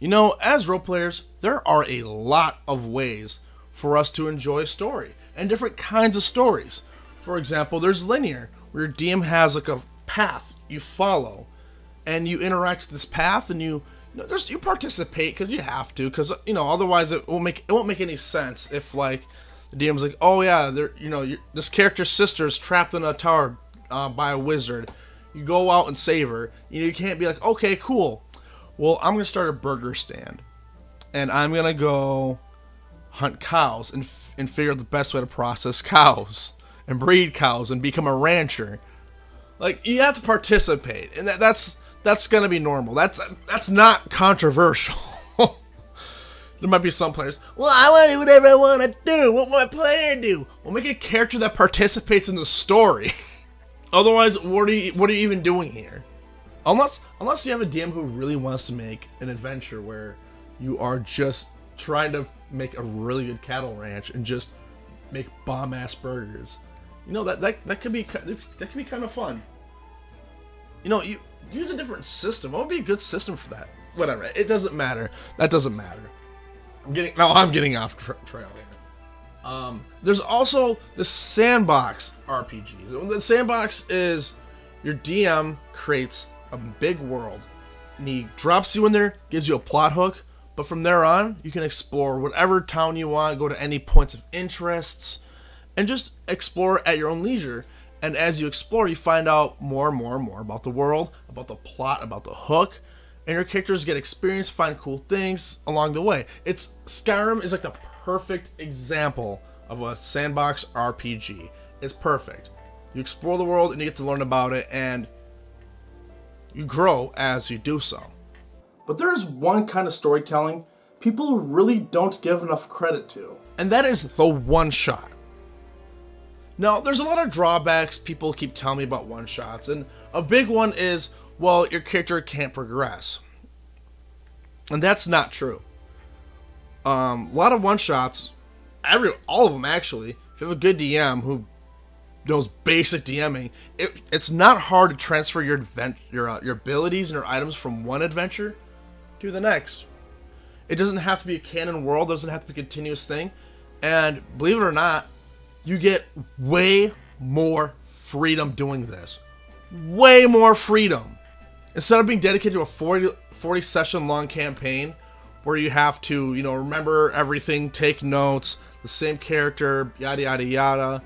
As role players, there are a lot of ways for us to enjoy a story and different kinds of stories. For example, there's linear, where your DM has like a path you follow, and you interact with this path, and you participate because you have to, because otherwise it won't make any sense if like the DM's like, oh yeah, this character's sister is trapped in a tower by a wizard. You go out and save her. You can't be like, okay, cool. Well, I'm gonna start a burger stand, and I'm gonna go hunt cows and figure out the best way to process cows and breed cows and become a rancher. Like, you have to participate, and that's gonna be normal. That's not controversial. There might be some players, well, I want to do whatever I want to do. What will my player do? Well, make a character that participates in the story. Otherwise, what are you even doing here? Unless you have a DM who really wants to make an adventure where you are just trying to make a really good cattle ranch and just make bomb ass burgers. That could be kind of fun. You use a different system. What would be a good system for that? Whatever. It doesn't matter. That doesn't matter. I'm getting off trail here. There's also the sandbox RPGs. The sandbox is your DM creates a big world, and he drops you in there, gives you a plot hook, but from there on, you can explore whatever town you want, go to any points of interests, and just explore at your own leisure. And as you explore, you find out more and more and more about the world, about the plot, about the hook, and your characters get experience, find cool things along the way. Skyrim is like the perfect example of a sandbox RPG. It's perfect. You explore the world and you get to learn about it, and you grow as you do so. But there is one kind of storytelling people really don't give enough credit to, and that is the one-shot. Now, there's a lot of drawbacks people keep telling me about one-shots, and a big one is, well, your character can't progress. And that's not true. A lot of one-shots, all of them actually, if you have a good DM who knows basic DMing, it's not hard to transfer your abilities and your items from one adventure to the next. It doesn't have to be a canon world, it doesn't have to be a continuous thing, and believe it or not, you get way more freedom doing this. Way more freedom. Instead of being dedicated to a 40 session long campaign where you have to, remember everything, take notes, the same character, yada yada yada.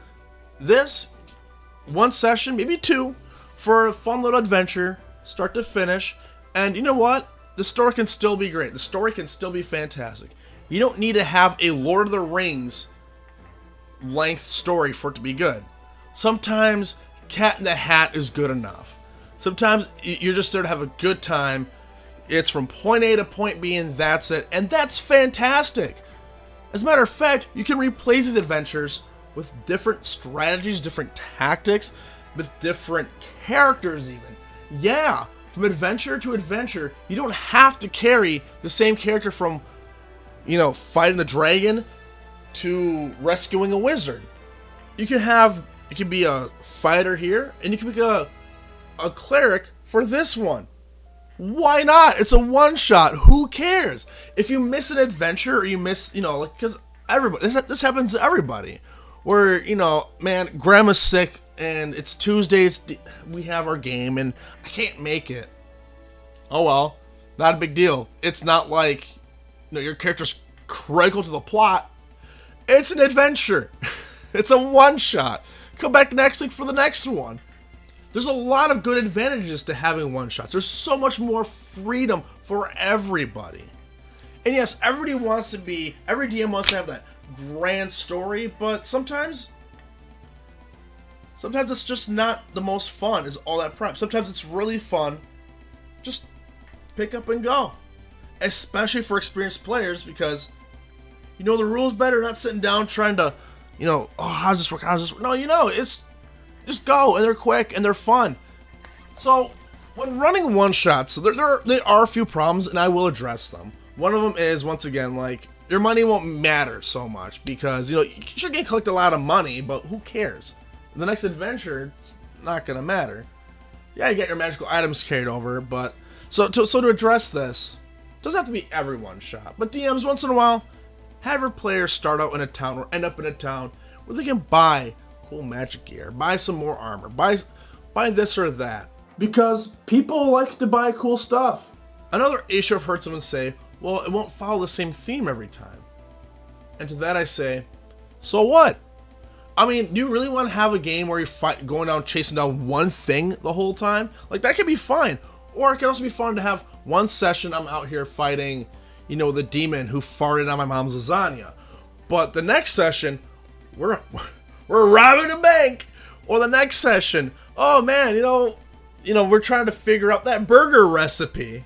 This, one session, maybe two, for a fun little adventure, start to finish, and you know what? The story can still be great. The story can still be fantastic. You don't need to have a Lord of the Rings length story for it to be good. Sometimes Cat in the Hat is good enough. Sometimes you're just there to have a good time. It's from point A to point B and that's it. And that's fantastic. As a matter of fact, you can replay these adventures with different strategies, different tactics, with different characters even. Yeah, from adventure to adventure, you don't have to carry the same character from, fighting the dragon to rescuing a wizard. You can be a fighter here, and you can be a cleric for this one. Why not? It's a one-shot. Who cares? If you miss an adventure or you miss, because everybody, this happens to everybody. Where, man, grandma's sick and it's Tuesdays, we have our game and I can't make it. Oh well, not a big deal. It's not like, your character's critical to the plot. It's an adventure. It's a one-shot. Come back next week for the next one. There's a lot of good advantages to having one-shots. There's so much more freedom for everybody. And yes, every DM wants to have that grand story, but sometimes it's just not the most fun, is all that prep. Sometimes it's really fun. Just pick up and go. Especially for experienced players, because you know the rules better, not sitting down trying to, how does this work? No, it's just go, and they're quick, and they're fun. So, when running one-shots, there are a few problems, and I will address them. One of them is, once again, your money won't matter so much, because, you sure can collect a lot of money, but who cares? In the next adventure, it's not going to matter. Yeah, you get your magical items carried over, but... So to address this, Doesn't have to be every one shot, but DMs once in a while have your players start out in a town or end up in a town where they can buy cool magic gear, buy some more armor, buy this or that. Because people like to buy cool stuff. Another issue I've heard someone say, well, it won't follow the same theme every time. And to that I say, so what? I mean, do you really want to have a game where you're going down chasing down one thing the whole time? Like, that could be fine. Or it could also be fun to have one session I'm out here fighting, you know, the demon who farted on my mom's lasagna. But the next session, we're robbing a bank. Or the next session, oh man, you know, we're trying to figure out that burger recipe.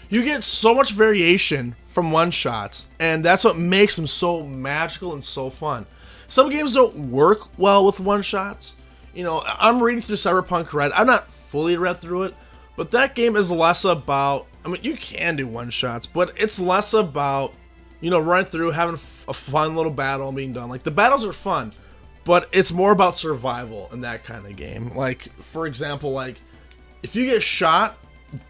You get so much variation from one-shots, and that's what makes them so magical and so fun. Some games don't work well with one-shots. You know, I'm reading through Cyberpunk Red. I'm not fully read through it, but that game is less about, I mean, you can do one-shots, but it's less about, you know, running through, having a fun little battle and being done. Like, the battles are fun, but it's more about survival in that kind of game. Like, for example, like, if you get shot,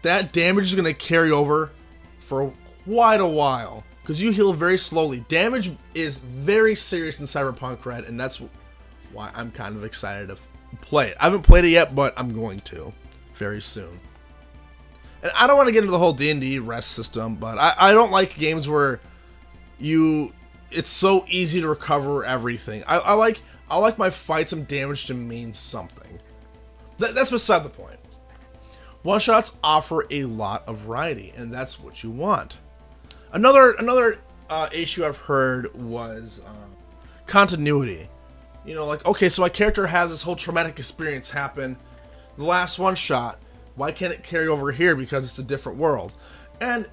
that damage is going to carry over for quite a while, because you heal very slowly. Damage is very serious in Cyberpunk Red, and that's why I'm kind of excited to play it. I haven't played it yet, but I'm going to very soon. And I don't want to get into the whole D&D rest system, but I don't like games where it's so easy to recover everything. I like my fights and damage to mean something. That's beside the point. One-shots offer a lot of variety, and that's what you want. Another issue I've heard was continuity. You know, like, okay, so my character has this whole traumatic experience happen. The last one-shot, why can't it carry over here because it's a different world? And,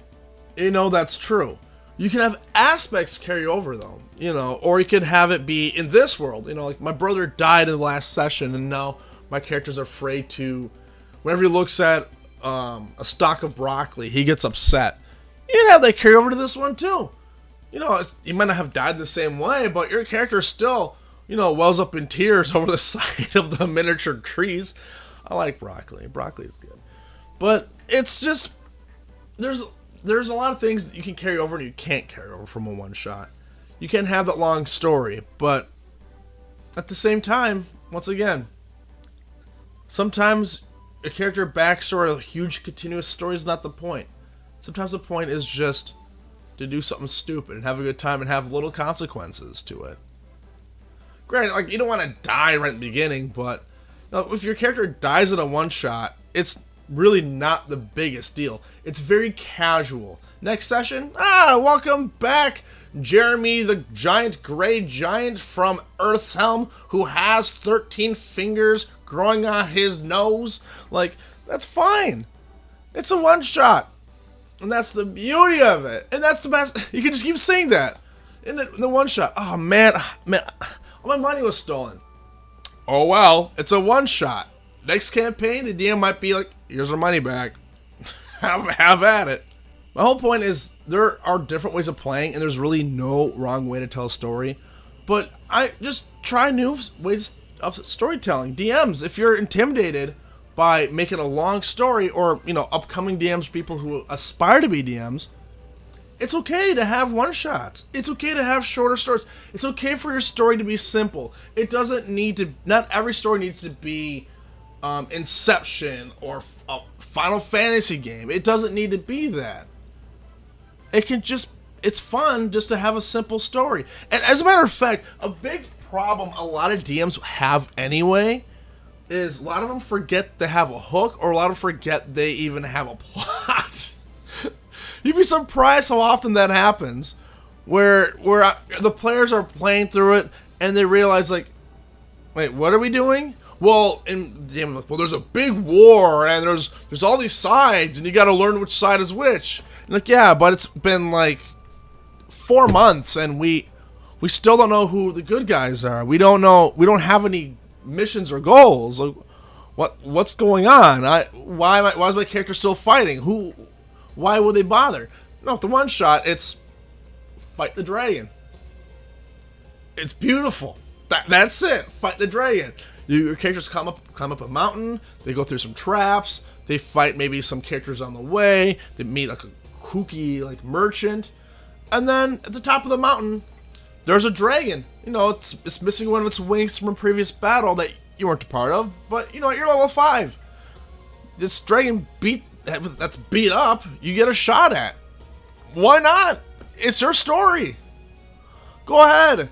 you know, that's true. You can have aspects carry over, though, you know, or you could have it be in this world. You know, like, my brother died in the last session, and now my character's afraid to, whenever he looks at a stalk of broccoli, he gets upset. You can have that carry over to this one, too. You know, you might not have died the same way, but your character still, you know, wells up in tears over the sight of the miniature trees. I like broccoli. Broccoli is good. But it's just, there's a lot of things that you can carry over and you can't carry over from a one-shot. You can have that long story, but at the same time, once again, sometimes a character backstory, a huge continuous story is not the point. Sometimes the point is just to do something stupid and have a good time and have little consequences to it. Granted, like, you don't want to die right in the beginning, but you know, if your character dies in a one-shot, it's really not the biggest deal. It's very casual. Next session, welcome back, Jeremy the giant gray giant from Earthhelm, who has 13 fingers growing on his nose. Like, that's fine. It's a one-shot. And that's the beauty of it. And that's the best. You can just keep saying that. In the one-shot. Oh, man. All my money was stolen. Oh, well. It's a one-shot. Next campaign, the DM might be like, here's our money back. have at it. My whole point is there are different ways of playing, and there's really no wrong way to tell a story. But I just try new ways of storytelling. DMs, if you're intimidated by making a long story, or, you know, upcoming DMs, people who aspire to be DMs, it's okay to have one-shots. It's okay to have shorter stories. It's okay for your story to be simple. It doesn't need to, not every story needs to be Inception or a Final Fantasy game. It doesn't need to be that. It can just, it's fun just to have a simple story. And as a matter of fact, a big problem a lot of DMs have anyway is a lot of them forget they have a hook, or a lot of them forget they even have a plot. You'd be surprised how often that happens, where the players are playing through it and they realize, like, wait, what are we doing? Well, in the game, like, well, there's a big war and there's all these sides and you got to learn which side is which. And like, yeah, but it's been like 4 months and we still don't know who the good guys are. We don't know. We don't have any missions or goals. Like, what's going on? Why is my character still fighting? Why would they bother? No, the one shot, it's fight the dragon. It's beautiful. That's it. Fight the dragon. Your characters climb up a mountain. They go through some traps. They fight maybe some characters on the way. They meet like a kooky like merchant, and then at the top of the mountain, there's a dragon. You know, it's missing one of its wings from a previous battle that you weren't a part of, but you know, you're level 5. This dragon that's beat up, you get a shot at. Why not? It's your story. Go ahead.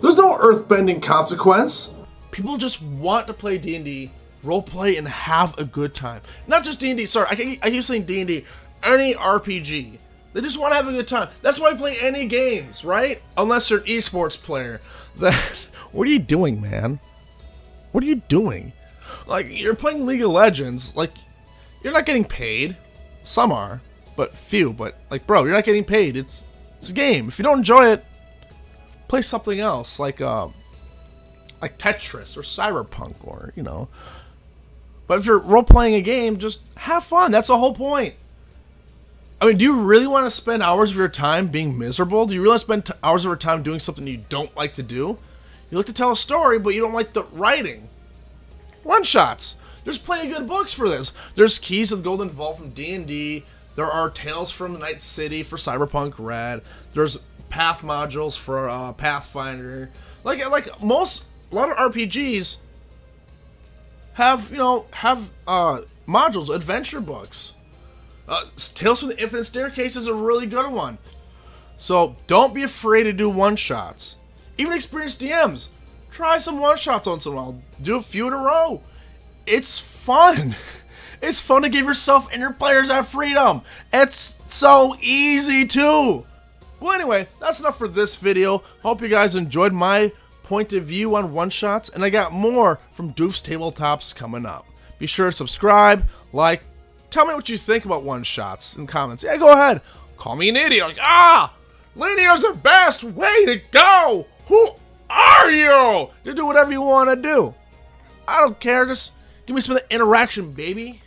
There's no earth-bending consequence. People just want to play D&D, roleplay, and have a good time. Not just D&D. Sorry, I keep saying D&D. Any RPG. They just want to have a good time. That's why I play any games, right? Unless you're an esports player. What are you doing, man? What are you doing? Like, you're playing League of Legends. Like, you're not getting paid. Some are, but few. But, like, bro, you're not getting paid. It's a game. If you don't enjoy it, play something else. Like Tetris or Cyberpunk or, you know. But if you're role-playing a game, just have fun. That's the whole point. I mean, do you really want to spend hours of your time being miserable? Do you really want to spend hours of your time doing something you don't like to do? You like to tell a story, but you don't like the writing. One-shots. There's plenty of good books for this. There's Keys of the Golden Vault from D&D. There are Tales from the Night City for Cyberpunk Red. There's Path modules for Pathfinder. A lot of RPGs have modules, adventure books. Tales from the Infinite Staircase is a really good one. So don't be afraid to do one-shots. Even experienced DMs, try some one-shots once in a while. Do a few in a row. It's fun. It's fun to give yourself and your players that freedom. It's so easy too. Well, anyway, that's enough for this video. Hope you guys enjoyed my point of view on one-shots, and I got more from Doof's Tabletops coming up. Be sure to subscribe, like, tell me what you think about one-shots in comments. Yeah, go ahead. Call me an idiot. Like, linear's the best way to go. Who are you? You do whatever you want to do. I don't care. Just give me some of the interaction, baby.